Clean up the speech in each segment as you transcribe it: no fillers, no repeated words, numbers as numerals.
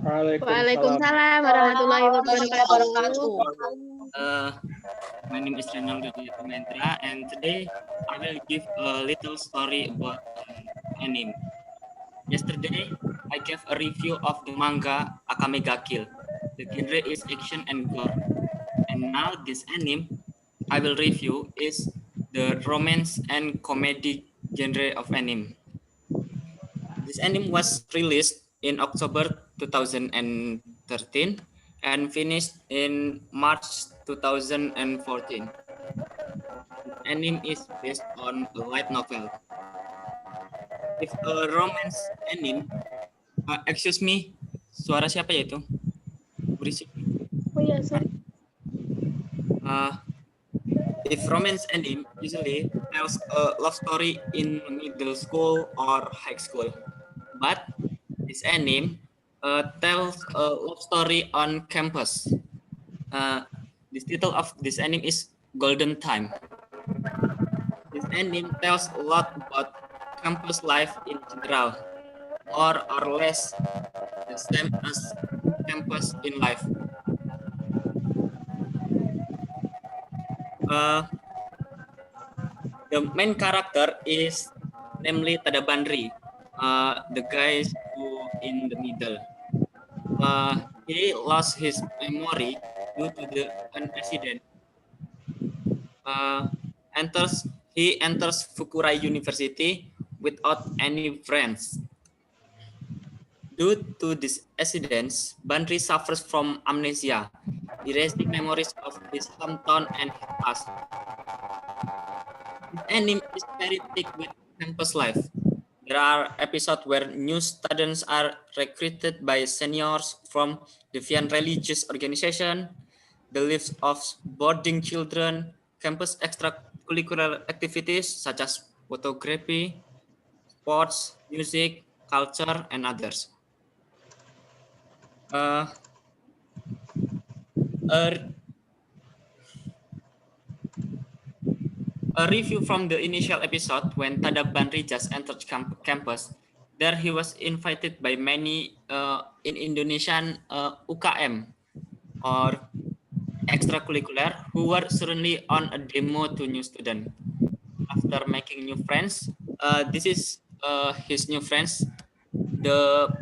Waalaikumsalam. Waalaikumsalam warahmatullahi wabarakatuh. My name is Ronaldo Pimentra, and today I will give a little story about anime. Yesterday, I gave a review of the manga Akame ga Kill. The genre is action and gore. And now this anime I will review is the romance and comedy genre of anime. This anime was released in October 2013 and finished in March 2014. The anime is based on a light novel. If a romance anime, excuse me, suara siapa ya itu? Berisik. Oh iya, sorry. If romance anime usually tells a love story in middle school or high school, but this anime tells a love story on campus. The title of this anime is Golden Time. This anime tells a lot about campus life in general, more or less the same as campus in life. The main character is namely Tadabandri, the guy who in the middle. He lost his memory due to an accident. He enters Fukurai University without any friends. Due to this accident, Bandri suffers from amnesia, erasing memories of his hometown and his past. This anime is very thick with campus life. There are episodes where new students are recruited by seniors from deviant religious organization, the lives of boarding children, campus extracurricular activities such as photography, sports, music, culture, and others. A review from the initial episode when Tadab Bandri just entered campus. There he was invited by many in Indonesian UKM or extracurricular who were suddenly on a demo to new student. After making new friends, this is his new friends. The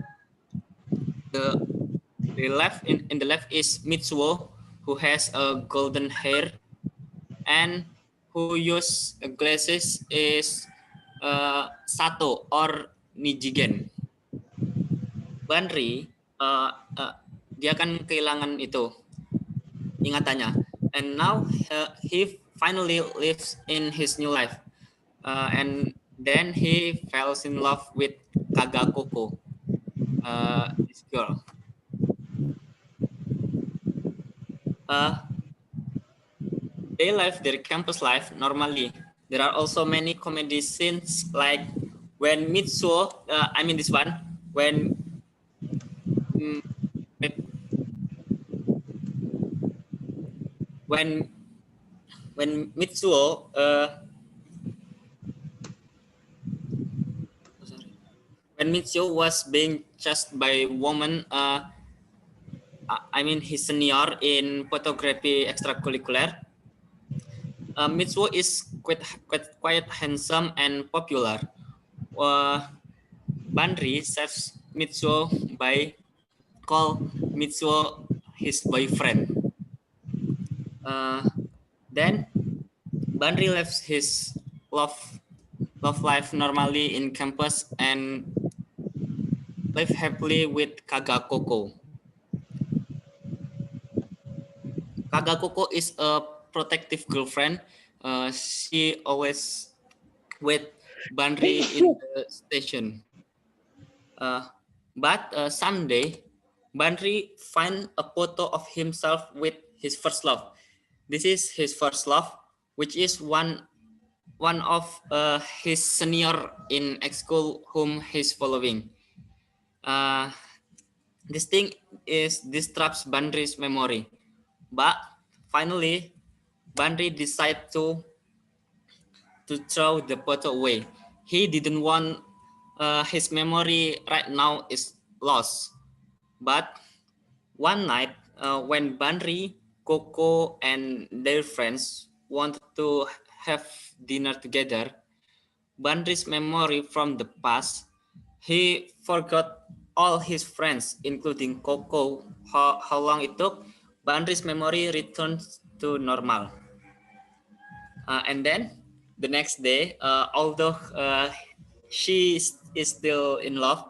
left in the left is Mitsuo, who has a golden hair, and who use glasses is Sato or Nijigen. Banri dia kan kehilangan itu ingatannya, and now he finally lives in his new life, and then he falls in love with Kagakoko, this girl. They live their campus life normally. There are also many comedy scenes, like when Mitsuo, I mean this one, when Mitsuo when Mitsuo was being chased by a woman, I mean his senior in photography extracurricular. Mitsuo is quite handsome and popular. Bandri saves Mitsuo by call Mitsuo his boyfriend. Then Bandri lives his love life normally in campus and live happily with Kagakoko. Kagakoko is a protective girlfriend. She always with Bandri in the station. But someday, Bandri find a photo of himself with his first love. This is his first love, which is one of his senior in school whom he's following. This thing disrupts Bandri's memory. But finally, Bandri decided to throw the photo away. He didn't want his memory right now is lost. But one night, when Banri, Coco, and their friends wanted to have dinner together, Banri's memory from the past, he forgot all his friends, including Coco. How long it took, Banri's memory returns to normal. And then the next day, although she is still in love,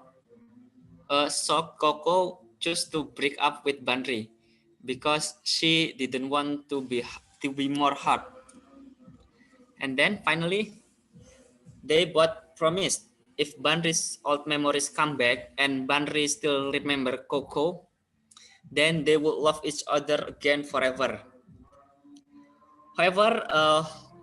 so Coco chose to break up with Banri because she didn't want to be more hard. And then finally, they both promised if Banri's old memories come back and Banri still remember Coco, then they would love each other again forever. However,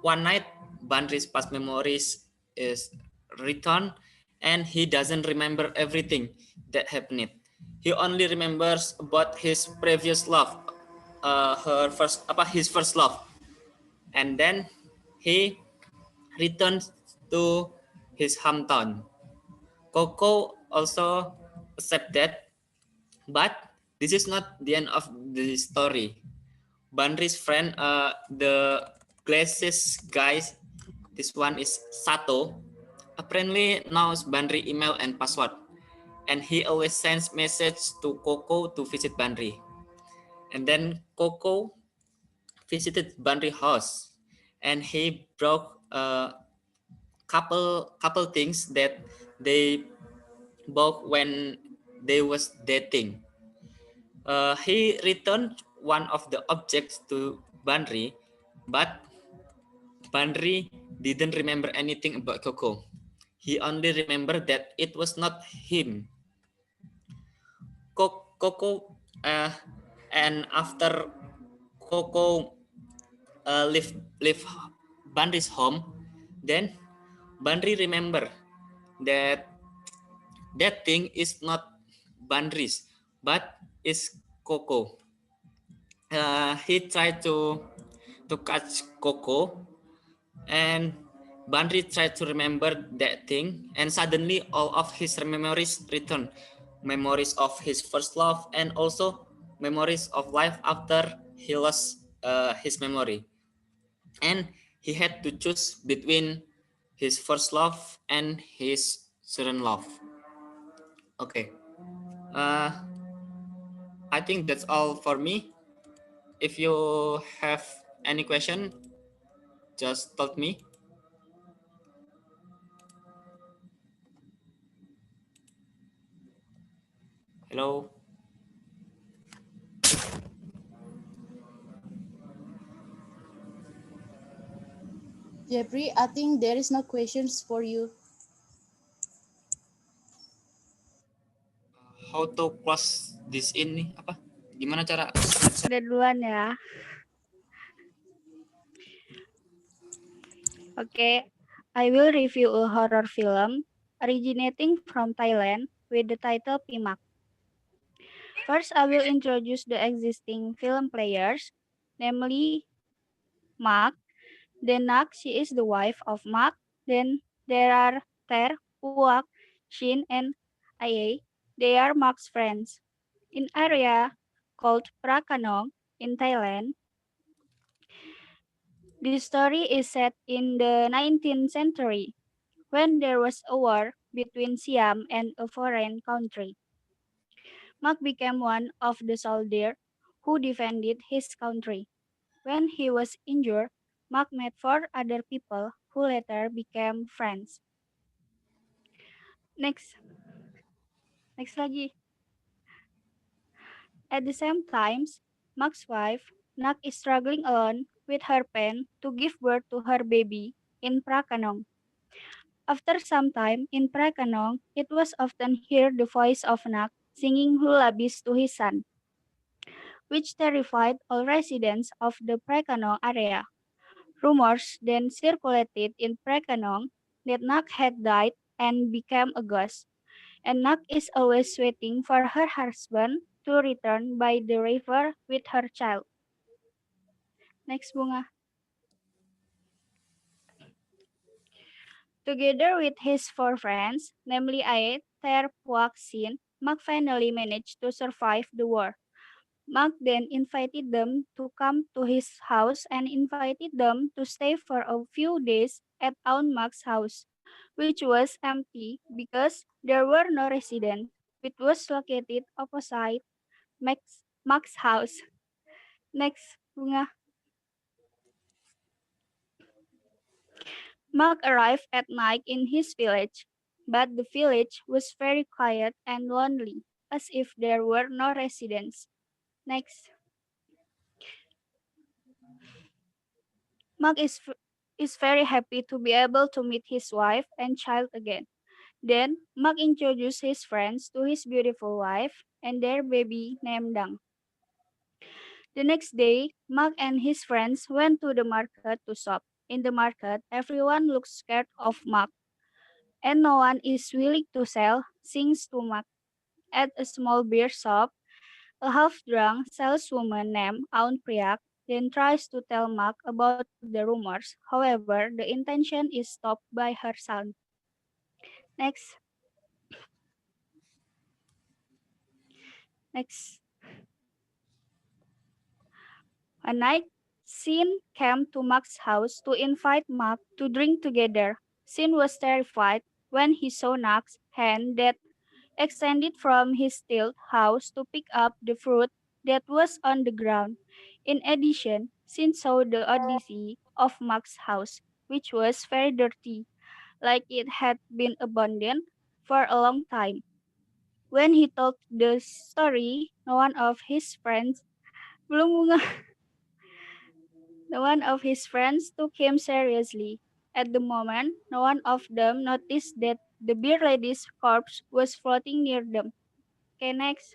one night Banri's past memories is returned and he doesn't remember everything that happened. He only remembers about his previous love, his first love, and then he returns to his hometown. Coco also accept that, but this is not the end of the story. Banri's friend, the glasses guys, this one is Sato, apparently knows Banri email and password, and he always sends message to Coco to visit Banri. And then Coco visited Banri house, and he broke a couple things that they broke when they was dating. He returned one of the objects to Banri, but Banri didn't remember anything about Coco. He only remembered that it was not him. Coco, and after Coco leave Banri's home, then Banri remember that that thing is not Banri's, but is Coco. He tried to catch Coco, and Banri tried to remember that thing, and suddenly all of his memories return. Memories of his first love and also memories of life after he lost his memory. And he had to choose between his first love and his second love. Okay. Uh, I think that's all for me. If you have any question, just tell me. Hello. Jeffrey, I think there is no questions for you. How to close this in nih? Apa? Gimana cara? Udah duluan ya. Okay, I will review a horror film originating from Thailand with the title Pimak. First, I will introduce the existing film players, namely Mark. Then Nak, she is the wife of Mark. Then there are Ter, Uak, Shin, and Aye. They are Mark's friends. In area called Prakanong in Thailand, the story is set in the 19th century when there was a war between Siam and a foreign country. Mark became one of the soldiers who defended his country. When he was injured, Mark met four other people who later became friends. Next, next lagi. At the same time, Mark's wife, Nak, is struggling alone with her pain to give birth to her baby in Prakanong. After some time in Prakanong, it was often heard the voice of Nak singing lullabies to his son, which terrified all residents of the Prakanong area. Rumors then circulated in Prakanong that Nak had died and became a ghost, and Nak is always waiting for her husband to return by the river with her child. Next, Bunga. Together with his four friends, namely Aet, Ter, Puak, Sin, Mark finally managed to survive the war. Mark then invited them to come to his house and invited them to stay for a few days at Aunt Mark's house, which was empty because there were no residents. It was located opposite Mark's house. Next, Bunga. Mark arrived at night in his village, but the village was very quiet and lonely, as if there were no residents. Next, Mark is very happy to be able to meet his wife and child again. Then, Mark introduced his friends to his beautiful wife and their baby named Dang. The next day, Mark and his friends went to the market to shop. In the market, everyone looks scared of Mark, and no one is willing to sell things to Mark. At a small beer shop, a half-drunk saleswoman named Aun Priak then tries to tell Mark about the rumors. However, the intention is stopped by her son. Next, next. A night, Sin came to Mark's house to invite Mark to drink together. Sin was terrified when he saw Mark's hand that extended from his tiled house to pick up the fruit that was on the ground. In addition, Sin saw the odyssey of Mark's house, which was very dirty, like it had been abandoned for a long time. When he told the story, no one of his friends belum no one of his friends took him seriously. At the moment, no one of them noticed that the beer lady's corpse was floating near them. Okay, next.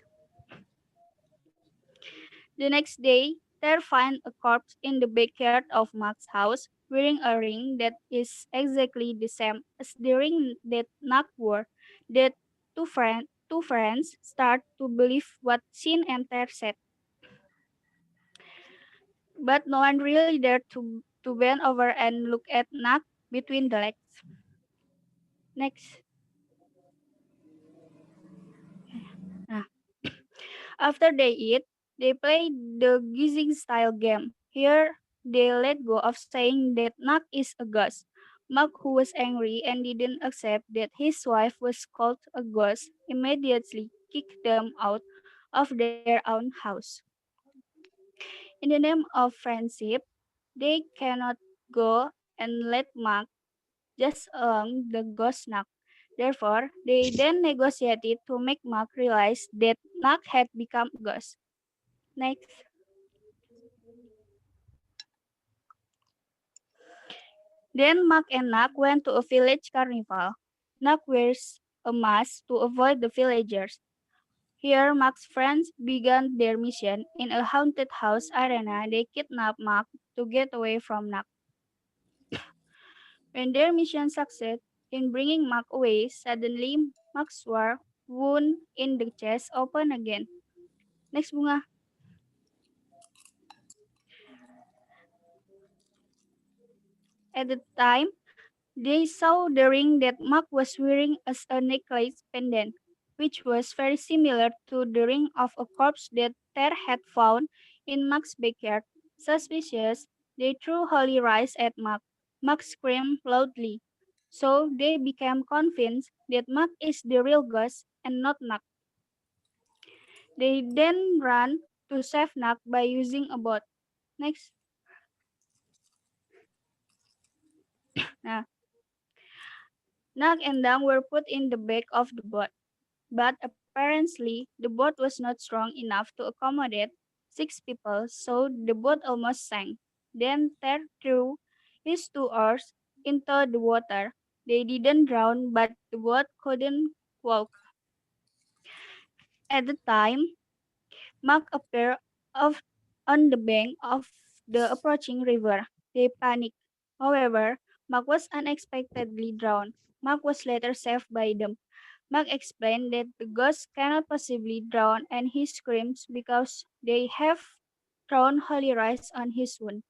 The next day, they find a corpse in the backyard of Mark's house, wearing a ring that is exactly the same as the ring that Mark wore. The two friends start to believe what Sin and Ter said, but no one really dared to bend over and look at Nak between the legs. Next. Nah. After they eat, they play the guessing style game. Here, they let go of saying that Nak is a ghost. Mark, who was angry and didn't accept that his wife was called a ghost, immediately kicked them out of their own house. In the name of friendship, they cannot go and let Mark just along the ghost Nak. Therefore, they then negotiated to make Mark realize that Nak had become a ghost. Next. Then Mark and Nak went to a village carnival. Nak wears a mask to avoid the villagers. Here, Mark's friends began their mission. In a haunted house arena, they kidnap Mark to get away from Nak. When their mission succeeded in bringing Mark away, suddenly Mark's wound in the chest opened again. Next, Bunga. At the time, they saw the ring that Mark was wearing as a necklace pendant, which was very similar to the ring of a corpse that Ter had found in Mark's backyard. Suspicious, they threw holy rice at Mark. Mark screamed loudly. So they became convinced that Mark is the real ghost and not Nak. They then ran to save Nak by using a boat. Next. Nah. Nak and Dang were put in the back of the boat. But apparently the boat was not strong enough to accommodate 6 people, so the boat almost sank. Then Ter threw his 2 oars into the water. They didn't drown, but the boat couldn't walk. At the time, Mark appeared of, on the bank of the approaching river. They panicked. However, Mark was unexpectedly drowned. Mark was later saved by them. Mark explained that the ghost cannot possibly drown and he screams because they have thrown holy rice on his wound.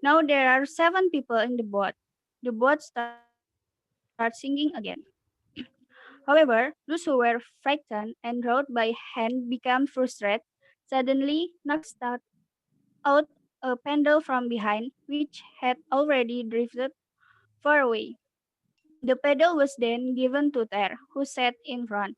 Now there are 7 people in the boat. The boat starts sinking again. However, However, those who were frightened and rode by hand became frustrated. Suddenly, Nak started out a pendle from behind, which had already drifted far away. The pedal was then given to Ter, who sat in front.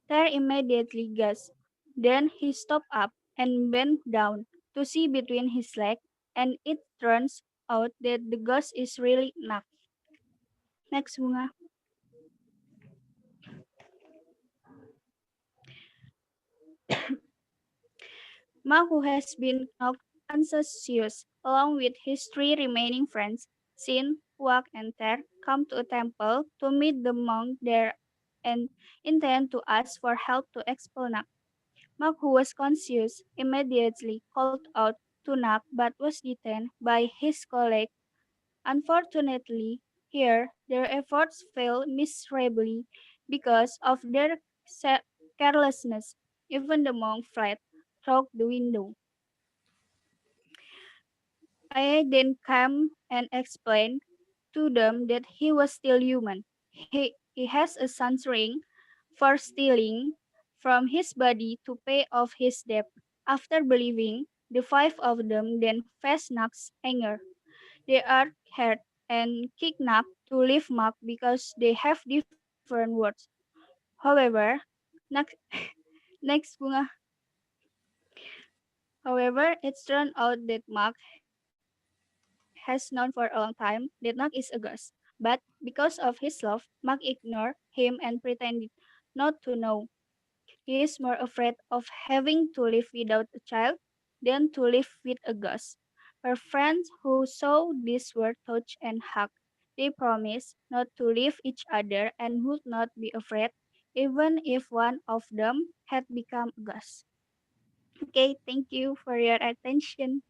Ter immediately gasped. Then he stopped up and bent down to see between his legs, and it turns out that the ghost is really Nak. Next, Bunga. Ma, who has been knocked unconscious, along with his three remaining friends, Sin, Wak, and Ter, come to a temple to meet the monk there and intend to ask for help to expel Nak. Mak, who was conscious, immediately called out to Nak but was detained by his colleague. Unfortunately, here their efforts failed miserably because of their carelessness. Even the monk fled through the window. I then came and explained to them that he was still human. He has a son's ring for stealing from his body to pay off his debt. After believing, the five of them then faced Nak's anger. They are hurt and kick Nak to leave Mark because they have different words. However, Nak next bunga. However, it's turned out that Mark has known for a long time that Nak is a ghost. But because of his love, Mark ignored him and pretended not to know. He is more afraid of having to live without a child than to live with a ghost. Her friends who saw this were touched and hugged. They promised not to leave each other and would not be afraid, even if one of them had become a ghost. Okay, thank you for your attention.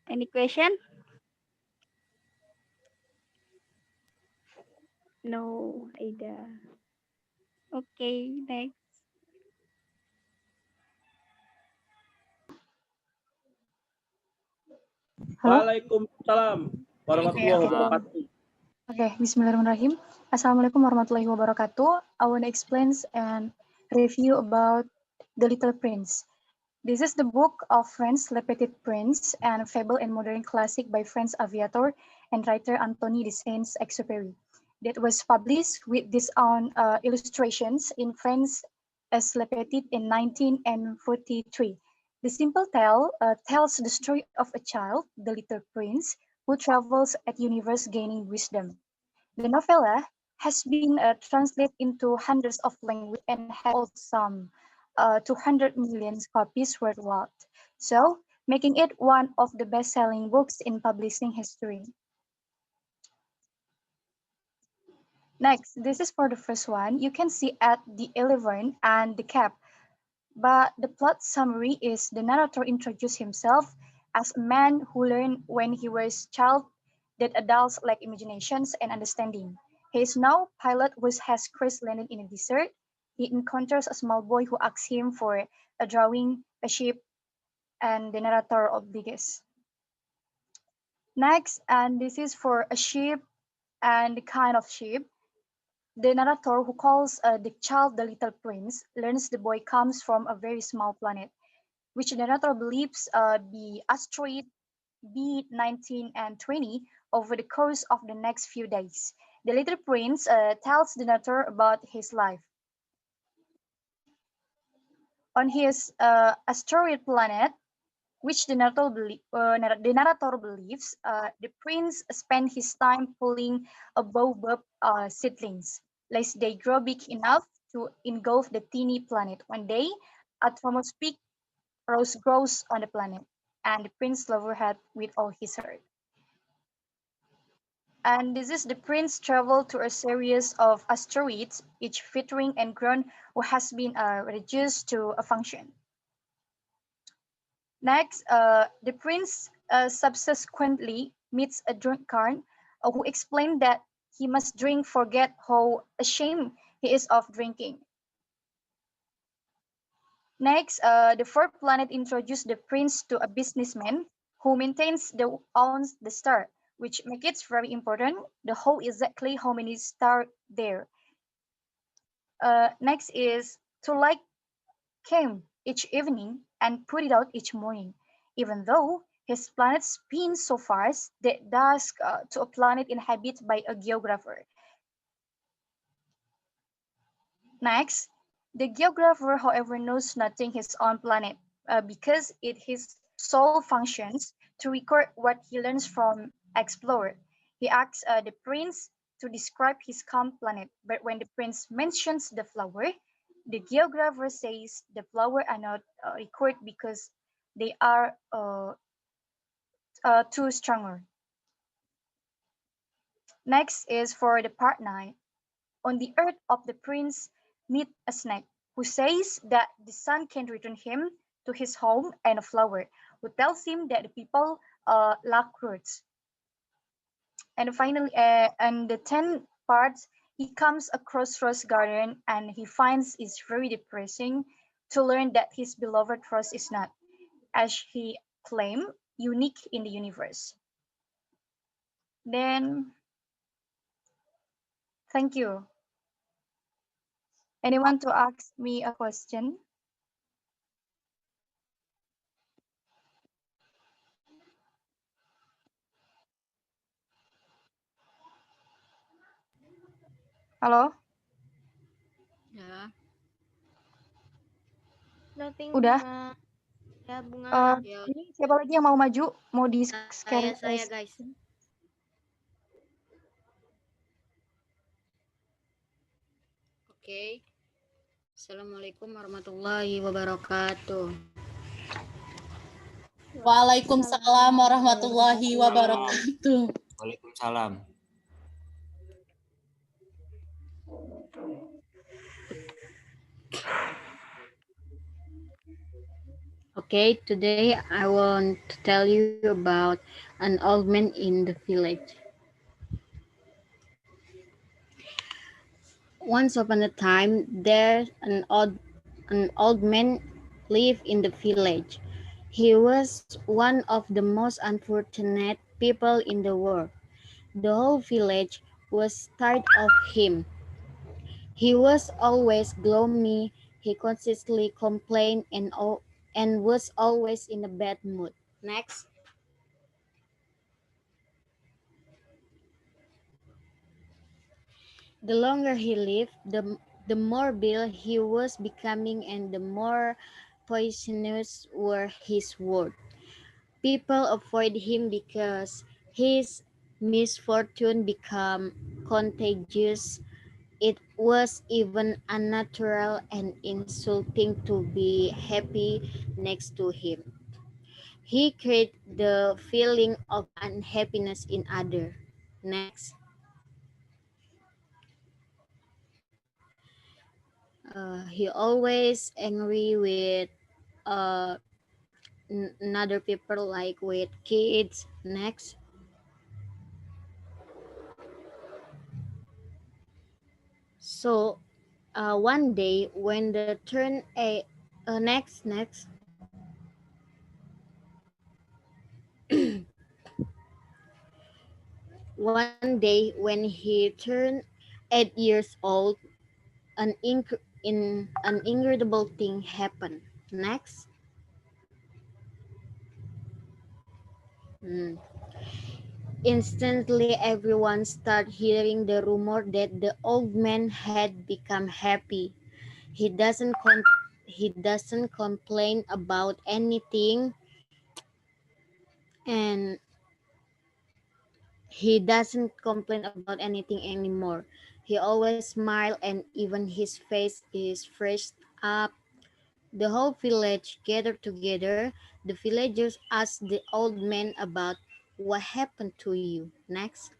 Any question? No, Aida. Okay, next. Halo? Waalaikumsalam warahmatullahi Okay. wabarakatuh. Okay, Bismillahirrahmanirrahim. Assalamualaikum warahmatullahi wabarakatuh. I want to explain and review about The Little Prince. This is the book of French Le Petit Prince and fable and modern classic by French aviator and writer Anthony de Saint-Exupéry that was published with these own illustrations in French as Le Petit in 1943. The simple tale tells the story of a child, the little prince, who travels at universe gaining wisdom. The novella has been translated into hundreds of languages and has sold some 200 million copies worldwide, so making it one of the best-selling books in publishing history. Next, this is for the first one. You can see at the 11 and the cap, but the plot summary is the narrator introduced himself as a man who learned when he was a child that adults lack imaginations and understanding. He is now pilot who has crashed landed in a desert. He encounters a small boy who asks him for a drawing, a ship, and the narrator obliges. Next, and this is for a ship and the kind of ship. The narrator who calls the child the little prince learns the boy comes from a very small planet, which the narrator believes the asteroid B19 and 20 over the course of the next few days. The little prince tells the narrator about his life. On his asteroid planet, which the narrator believes, the prince spent his time pulling a baobab seedlings, lest they grow big enough to engulf the teeny planet. One day, a atmospheric rose grows on the planet, and the prince lover her with all his heart. And this is the prince travel to a series of asteroids, each featuring a ground who has been reduced to a function. Next, the prince subsequently meets a drunkard who explained that he must drink, forget how ashamed he is of drinking. Next, the fourth planet introduced the prince to a businessman who owns the star, which make it very important. The how exactly how many stars there. Next is to light came each evening and put it out each morning, even though his planet spins so fast that dusk to a planet inhabited by a geographer. Next, the geographer, however, knows nothing his own planet because it his sole functions to record what he learns from explorer. He asks the prince to describe his calm planet, but when the prince mentions the flower, the geographer says the flower are not recorded because they are too stronger. Next is for the part 9. On the earth of the prince meet a snake, who says that the sun can return him to his home, and a flower, who tells him that the people lack roots. And finally, and the 10th part, he comes across Rose Garden and he finds it's very depressing to learn that his beloved Rose is not, as he claimed, unique in the universe. Then, thank you. Anyone to ask me a question? Halo? Ya, Nothing Udah? bunga. Ya bunga. ya Ini siapa lagi yang mau maju? Mau di saya guys. Oke. Assalamualaikum warahmatullahi wabarakatuh. Waalaikumsalam warahmatullahi wabarakatuh. Waalaikumsalam. Okay, today I want to tell you about an old man in the village. Once upon a time, there an old man lived in the village. He was one of the most unfortunate people in the world. The whole village was tired of him. He was always gloomy, he constantly complained and was always in a bad mood. Next. The longer he lived, the more bitter he was becoming and the more poisonous were his words. People avoid him because his misfortune became contagious. It was even unnatural and insulting to be happy next to him. He created the feeling of unhappiness in others. Next. He always angry with uh, another people like with kids. Next. So one day when the turn a next one day when he turned 8 years old, an incredible thing happened. Next. Hmm. Instantly, everyone started hearing the rumor that the old man had become happy. He doesn't complain about anything, and he doesn't complain about anything anymore. He always smiles, and even his face is fresh up. The whole village gathered together. The villagers asked the old man about what happened to you. Next.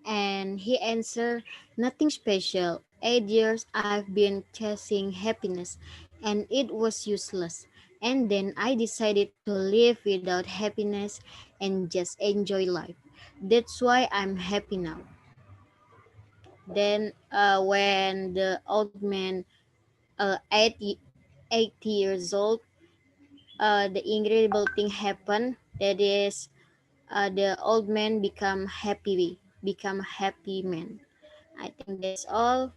And he answered, "Nothing special. 8 years I've been chasing happiness, and it was useless. And then I decided to live without happiness and just enjoy life. That's why I'm happy now." Then, when the old man, 80 years old, the incredible thing happened. That is, the old man become a happy man. I think that's all.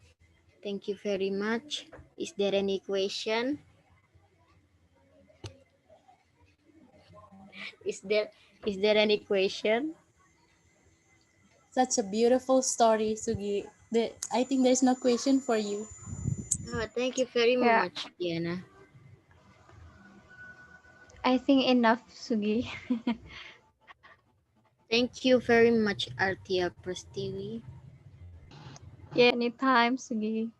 Thank you very much. Is there any question? Is there any question? Such a beautiful story, Sugi. I think there's no question for you. Oh, thank you very Yeah, much, Diana. I think enough, Sugi. Thank you very much, Artia Prastiwi. Yeah, anytime, Sugi.